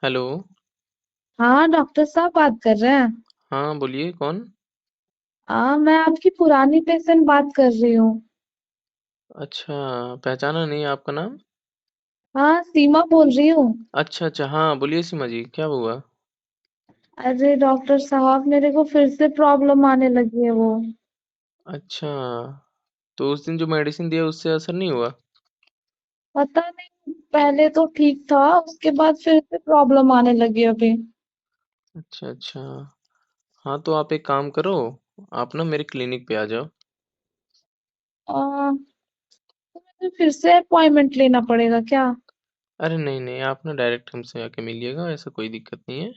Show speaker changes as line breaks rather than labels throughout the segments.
Hello.
हाँ doctor साहब बात कर रहे हैं।
हाँ, बोलिए कौन?
मैं आपकी पुरानी पेशेंट बात कर रही हूँ।
अच्छा, पहचाना नहीं आपका नाम?
हाँ सीमा बोल रही हूँ।
अच्छा अच्छा, हाँ बोलिए सीमा जी, क्या हुआ?
अरे डॉक्टर साहब मेरे को फिर से प्रॉब्लम आने लगी है वो।
अच्छा, तो उस दिन जो मेडिसिन दिया उससे असर नहीं हुआ?
पता नहीं, पहले तो ठीक था, उसके बाद फिर से प्रॉब्लम आने लगी अभी।
अच्छा अच्छा, हाँ तो आप एक काम करो, आप ना मेरे क्लिनिक पे आ जाओ।
आ, तो मुझे फिर से अपॉइंटमेंट लेना पड़ेगा क्या?
अरे नहीं नहीं, आप ना डायरेक्ट हमसे आके मिलिएगा, ऐसा कोई दिक्कत नहीं है।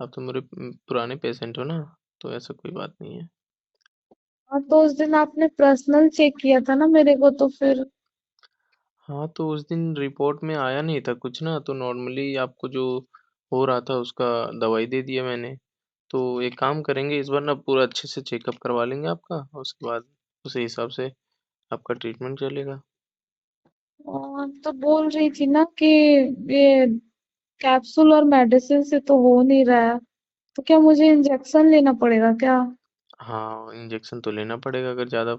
आप तो मेरे पुराने पेशेंट हो ना, तो ऐसा कोई बात नहीं है।
हाँ तो उस दिन आपने पर्सनल चेक किया था ना मेरे को, तो फिर।
हाँ तो उस दिन रिपोर्ट में आया नहीं था कुछ ना, तो नॉर्मली आपको जो हो रहा था उसका दवाई दे दिया मैंने। तो एक काम करेंगे, इस बार ना पूरा अच्छे से चेकअप करवा लेंगे आपका, उसके बाद उसी हिसाब से आपका ट्रीटमेंट चलेगा।
तो बोल रही थी ना कि ये कैप्सूल और मेडिसिन से तो हो नहीं रहा है, तो क्या मुझे इंजेक्शन लेना पड़ेगा क्या?
हाँ, इंजेक्शन तो लेना पड़ेगा, अगर ज़्यादा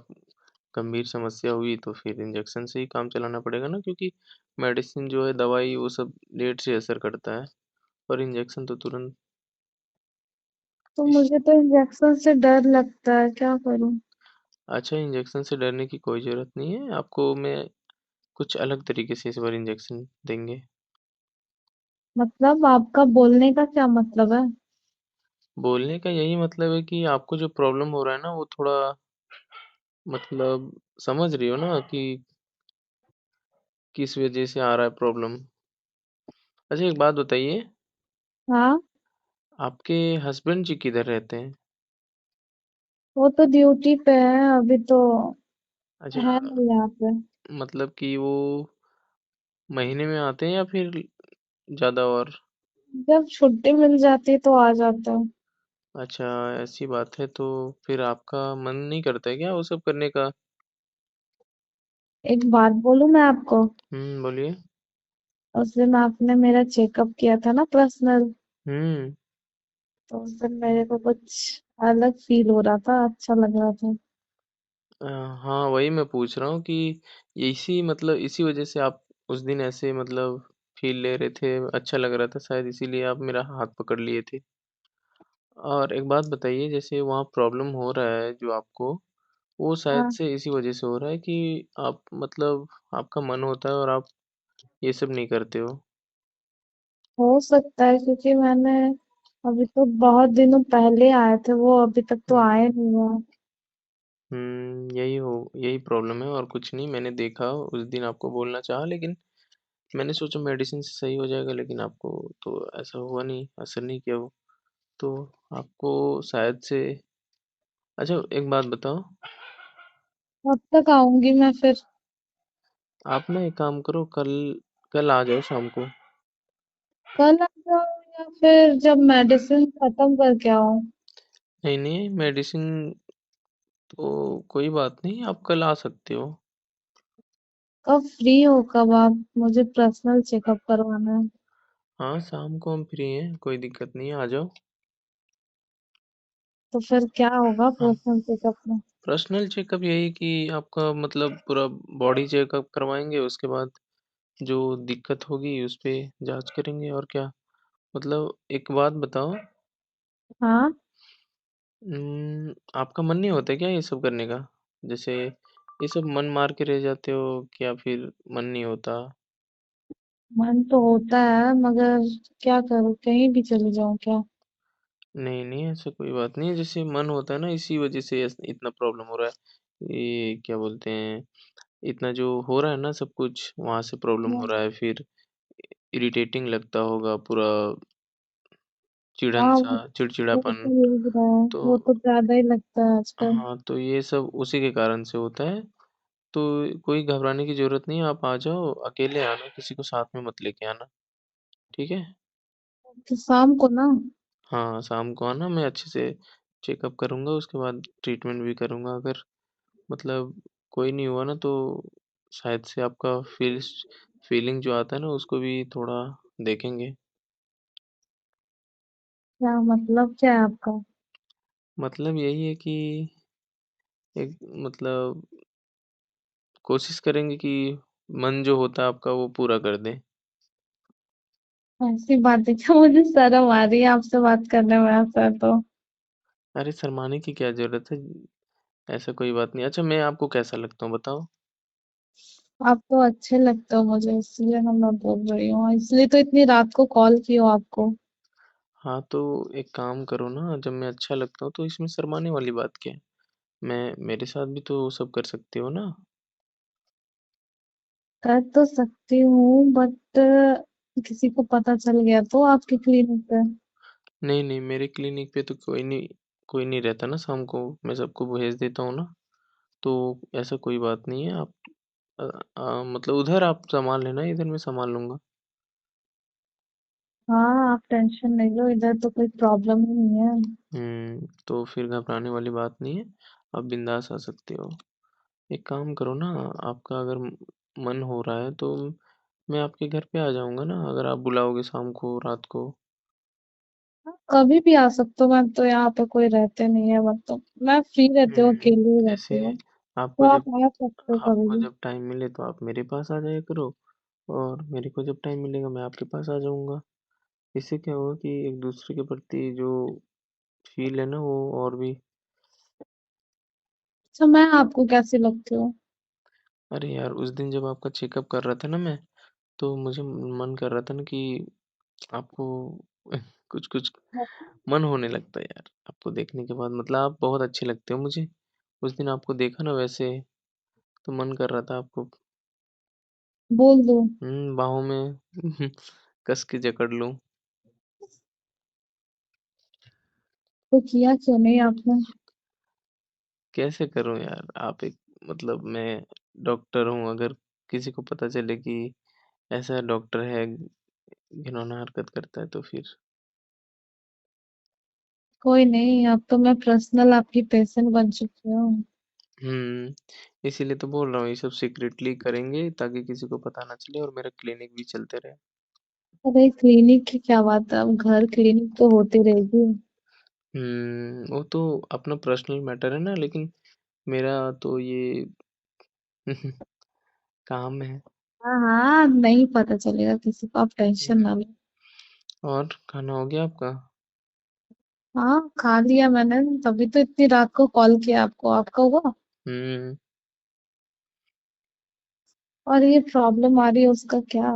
गंभीर समस्या हुई तो फिर इंजेक्शन से ही काम चलाना पड़ेगा ना, क्योंकि मेडिसिन जो है, दवाई वो सब लेट से असर करता है, और इंजेक्शन तो तुरंत।
तो
इस
मुझे तो इंजेक्शन से डर लगता है, क्या करूं?
अच्छा, इंजेक्शन से डरने की कोई ज़रूरत नहीं है, आपको मैं कुछ अलग तरीके से इस बार इंजेक्शन देंगे।
मतलब आपका बोलने का क्या मतलब है?
बोलने का यही मतलब है कि आपको जो प्रॉब्लम हो रहा है ना, वो थोड़ा मतलब समझ रही हो ना कि किस वजह से आ रहा है प्रॉब्लम। अच्छा एक बात बताइए,
हाँ,
आपके हस्बैंड जी किधर रहते हैं?
वो तो ड्यूटी पे है अभी तो,
अच्छा,
है नहीं यहाँ पे।
मतलब कि वो महीने में आते हैं या फिर ज़्यादा और?
जब छुट्टी मिल जाती है तो आ जाता है।
अच्छा, ऐसी बात है, तो फिर आपका मन नहीं करता है क्या वो सब करने का?
एक बात बोलूं मैं आपको?
बोलिए।
उस दिन आपने मेरा चेकअप किया था ना पर्सनल,
हम्म।
तो उस दिन मेरे को कुछ अलग फील हो रहा था, अच्छा लग रहा था।
अ, हाँ वही मैं पूछ रहा हूँ कि इसी मतलब इसी वजह से आप उस दिन ऐसे मतलब फील ले रहे थे, अच्छा लग रहा था शायद, इसीलिए आप मेरा हाथ पकड़ लिए थे। और एक बात बताइए, जैसे वहाँ प्रॉब्लम हो रहा है जो आपको, वो शायद
हाँ,
से इसी वजह से हो रहा है कि आप मतलब आपका मन होता है और आप ये सब नहीं करते हो।
हो सकता है क्योंकि मैंने अभी तो बहुत दिनों पहले आए थे वो, अभी तक तो
हम्म
आए नहीं हैं।
यही प्रॉब्लम है और कुछ नहीं, मैंने देखा उस दिन आपको बोलना चाहा, लेकिन मैंने सोचा मेडिसिन से सही हो जाएगा, लेकिन आपको तो ऐसा हुआ नहीं, असर नहीं किया वो। तो आपको शायद से, अच्छा एक बात बताओ,
कब तक आऊंगी मैं फिर?
आप ना एक काम करो, कल कल आ जाओ शाम को।
कल आ जाऊं या फिर जब मेडिसिन खत्म करके आऊं?
नहीं नहीं, मेडिसिन तो कोई बात नहीं, आप कल आ सकते हो।
कब फ्री हो, कब आप? मुझे पर्सनल चेकअप करवाना है।
हाँ शाम को हम फ्री हैं, कोई दिक्कत नहीं है, आ जाओ।
तो फिर क्या होगा
हाँ,
पर्सनल चेकअप में?
पर्सनल चेकअप यही कि आपका मतलब पूरा बॉडी चेकअप करवाएंगे, उसके बाद जो दिक्कत होगी उस पे जांच करेंगे, और क्या। मतलब एक बात बताओ,
हाँ,
आपका मन नहीं होता क्या ये सब करने का? जैसे ये सब मन मार के रह जाते हो, क्या फिर मन नहीं होता?
मन तो होता है मगर क्या करूं, कहीं भी चले जाऊं क्या?
नहीं नहीं, ऐसा कोई बात नहीं है, जैसे मन होता है ना, इसी वजह से इतना प्रॉब्लम हो रहा है, ये क्या बोलते हैं, इतना जो हो रहा है ना सब कुछ, वहां से प्रॉब्लम हो
हाँ,
रहा है, फिर इरिटेटिंग लगता होगा पूरा, चिढ़न
हाँ,
सा,
वो
चिड़चिड़ापन।
तो लग रहा है,
तो
वो तो ज्यादा ही लगता है आजकल।
हाँ, तो ये सब उसी के कारण से होता है। तो कोई घबराने की जरूरत नहीं है, आप आ जाओ, अकेले आना, किसी को साथ में मत लेके आना, ठीक है?
तो शाम को ना?
हाँ शाम को आना, मैं अच्छे से चेकअप करूँगा, उसके बाद ट्रीटमेंट भी करूँगा, अगर मतलब कोई नहीं हुआ ना, तो शायद से आपका फीलिंग जो आता है ना, उसको भी थोड़ा देखेंगे।
क्या मतलब क्या है आपका?
मतलब यही है कि एक मतलब कोशिश करेंगे कि मन जो होता है आपका वो पूरा कर दें।
ऐसी बात है क्या? मुझे शर्म आ रही है आपसे बात करने में ऐसा है तो।
अरे शर्माने की क्या ज़रूरत है? ऐसा कोई बात नहीं। अच्छा मैं आपको कैसा लगता हूँ बताओ?
आप तो अच्छे लगते हो मुझे, इसलिए ना मैं बोल रही हूँ, इसलिए तो इतनी रात को कॉल की हो आपको।
हाँ, तो एक काम करो ना, जब मैं अच्छा लगता हूँ तो इसमें शर्माने वाली बात क्या है? मैं मेरे साथ भी तो वो सब कर सकते हो ना?
कर तो सकती हूँ बट किसी को पता चल गया तो आपकी क्लिनिक पे।
नहीं, नहीं, मेरे क्लिनिक पे तो कोई नहीं रहता ना शाम को, मैं सबको भेज देता हूँ ना, तो ऐसा कोई बात नहीं है। आप अ मतलब उधर आप सँभाल लेना, इधर मैं सँभाल लूँगा।
हाँ, आप टेंशन नहीं लो, इधर तो कोई प्रॉब्लम ही नहीं है।
तो फिर घबराने वाली बात नहीं है, आप बिंदास आ सकते हो। एक काम करो ना, आपका अगर मन हो रहा है तो मैं आपके घर पे आ जाऊँगा ना, अगर आप बुलाओगे शाम को, रात को।
कभी भी आ सकते हो, मैं तो यहाँ पे कोई रहते नहीं है, मतलब मैं फ्री रहती हूँ, अकेले ही रहती
जैसे
हूँ।
आपको
तो
जब
आप आ सकते हो कभी
आपको
भी।
जब टाइम मिले तो आप मेरे पास आ जाया करो, और मेरे को जब टाइम मिलेगा मैं आपके पास आ जाऊँगा। इससे क्या होगा कि एक दूसरे के प्रति जो फ़ील है ना वो और भी।
अच्छा, मैं आपको कैसी लगती हूँ?
अरे यार उस दिन जब आपका चेकअप कर रहा था ना मैं, तो मुझे मन कर रहा था ना कि आपको कुछ-कुछ मन होने लगता है यार, आपको देखने के बाद, मतलब आप बहुत अच्छे लगते हो मुझे। उस दिन आपको देखा ना वैसे, तो मन कर रहा था आपको
बोल दूँ?
बाहों में कस के जकड़ लूँ।
तो किया क्यों नहीं आपने?
कैसे करूँ यार? आप एक मतलब मैं डॉक्टर हूँ, अगर किसी को पता चले कि ऐसा डॉक्टर है, घिनौना हरकत करता है तो फिर?
कोई नहीं, अब तो मैं पर्सनल आपकी पेशेंट बन चुकी हूँ।
इसीलिए तो बोल रहा हूँ ये सब सीक्रेटली करेंगे ताकि किसी को पता ना चले और मेरा क्लिनिक भी चलते रहे।
अरे क्लिनिक की क्या बात है, अब घर क्लिनिक तो होती रहेगी।
वो तो अपना पर्सनल मैटर है ना, लेकिन मेरा तो ये काम है।
हाँ हाँ, नहीं पता चलेगा किसी को, आप टेंशन
हुँ,
ना लो।
और खाना हो गया आपका?
हाँ, खा लिया मैंने, तभी तो इतनी रात को कॉल किया आपको। आपका हुआ?
हुँ,
और ये प्रॉब्लम आ रही है उसका क्या?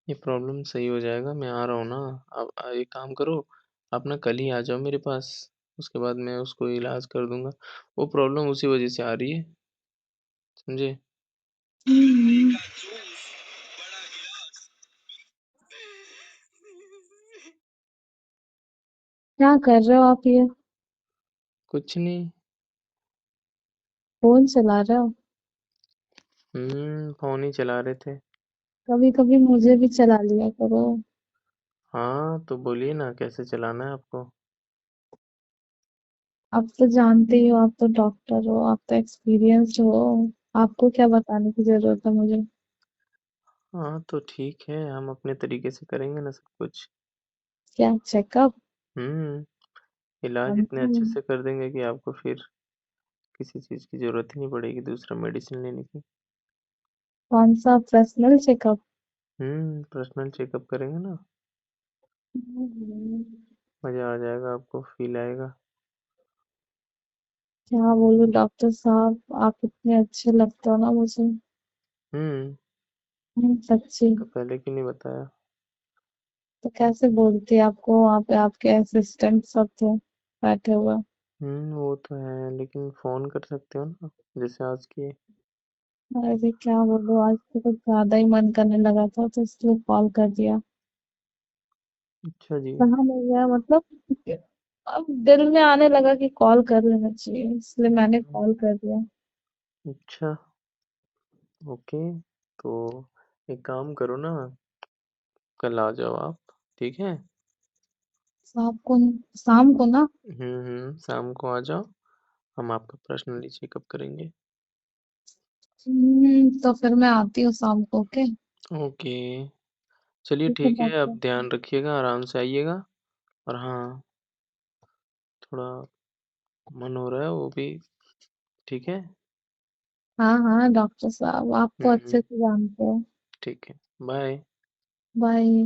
ये प्रॉब्लम सही हो जाएगा, मैं आ रहा हूँ ना। आप एक काम करो, आप ना कल ही आ जाओ मेरे पास, उसके बाद मैं उसको इलाज कर दूँगा। वो प्रॉब्लम उसी वजह से आ रही है, समझे?
हम्म, क्या कर रहे हो आप ये?
कुछ नहीं।
फोन चला रहे हो?
फ़ोन ही चला रहे थे।
कभी कभी मुझे भी चला लिया करो।
हाँ, तो बोलिए ना कैसे चलाना है आपको?
आप तो जानते ही हो, आप तो डॉक्टर हो, आप तो एक्सपीरियंस्ड हो। आपको क्या बताने की जरूरत है मुझे?
हाँ, तो ठीक है, हम अपने तरीके से करेंगे ना सब कुछ।
क्या चेकअप?
हुँ, इलाज इतने अच्छे
कौन
से कर देंगे कि आपको फिर किसी चीज़ की ज़रूरत ही नहीं पड़ेगी दूसरा मेडिसिन लेने की।
सा पर्सनल चेकअप?
पर्सनल चेकअप करेंगे ना, मज़ा आ जाएगा आपको, फ़ील आएगा।
क्या बोलूं डॉक्टर साहब, आप इतने अच्छे लगते हो ना मुझे।
हुँ,
सच्ची।
तो पहले क्यों नहीं बताया?
तो कैसे बोलती, आपको वहाँ पे आपके असिस्टेंट सब थे बैठे हुए।
वो तो है, लेकिन फ़ोन कर सकते हो ना, जैसे आज किए।
अरे क्या बोलूं, आज तो कुछ ज्यादा ही मन करने लगा था तो इसलिए कॉल कर दिया।
अच्छा जी,
कहाँ मिल गया मतलब, अब दिल में आने लगा कि कॉल कर लेना चाहिए, इसलिए मैंने कॉल कर दिया।
अच्छा, ओके। तो एक काम करो ना, कल आ जाओ आप, ठीक है?
शाम को? शाम को ना?
शाम को आ जाओ, हम आपका पर्सनली चेकअप करेंगे।
तो फिर मैं आती हूँ शाम को, ओके?
ओके, चलिए
ठीक है
ठीक है, अब
डॉक्टर।
ध्यान रखिएगा, आराम से आइएगा, और हाँ, थोड़ा मन हो रहा है वो भी। ठीक है।
हाँ हाँ डॉक्टर साहब, आप तो अच्छे
हम्म।
से जानते हो।
ठीक है। बाय।
बाय।